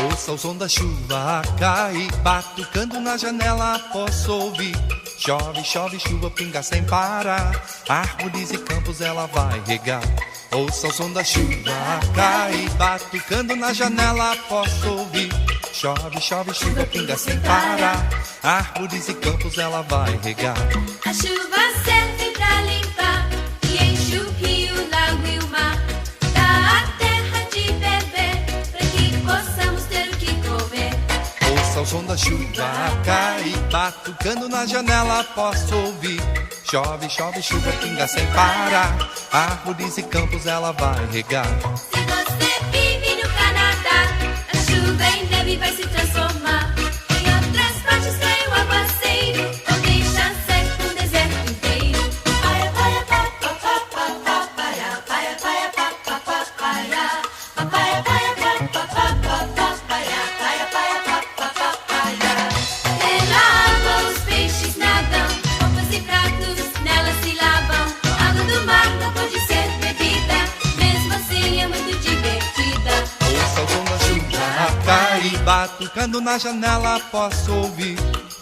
Ouça o som da chuva a cair, batucando na janela posso ouvir. Chove, chove, chuva, pinga sem parar, árvores e campos ela vai regar. Ouça o som da chuva a cair, batucando na janela posso ouvir. Chove, chove, chuva, pinga sem parar, árvores e campos ela vai regar. A chuva serve pra limpar e enche o rio, o lago e o mar. Dá a terra de beber, pra que possamos ter o que comer. Ouça o som da chuva a cair, batucando na janela posso ouvir. Chove, chove, chuva, pinga sem parar, árvores e campos ela vai regar. Se você vive no Canadá, a chuva em neve vai se transformar. Em outras partes cai o aguaceiro, ou deixa seco um deserto inteiro. Paia, paia, pa, pa, pa, pa, pa, paia, paia, paia, pa, pa, pa, paia. Paia, paia, pa, pa, pa, pa, pa, paia, paia, paia, pa, pa, pa, paia. Pela água os peixes nadam, roupas e pratos nela se lavam. Água do mar não pode ser bebida, mesmo assim é muito divertida. Ouça o som da chuva a cair, batucando na janela posso ouvir.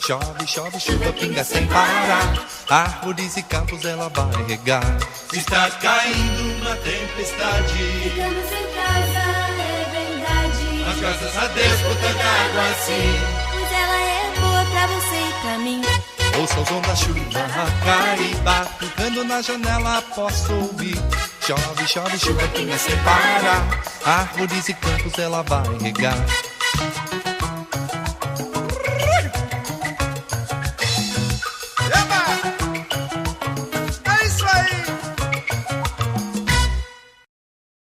Chove, chove, chuva, pinga sem parar, árvores e campos ela vai regar. Está caindo uma tempestade, Ficamos em casa, é verdade, mas graças a Deus por tanta água assim. pois ela é boa pra você e pra mim. Ouça o som da chuva a cair, batucando na janela posso ouvir. Chove, chove, chuva, pinga sem parar, árvores e campos ela vai regar.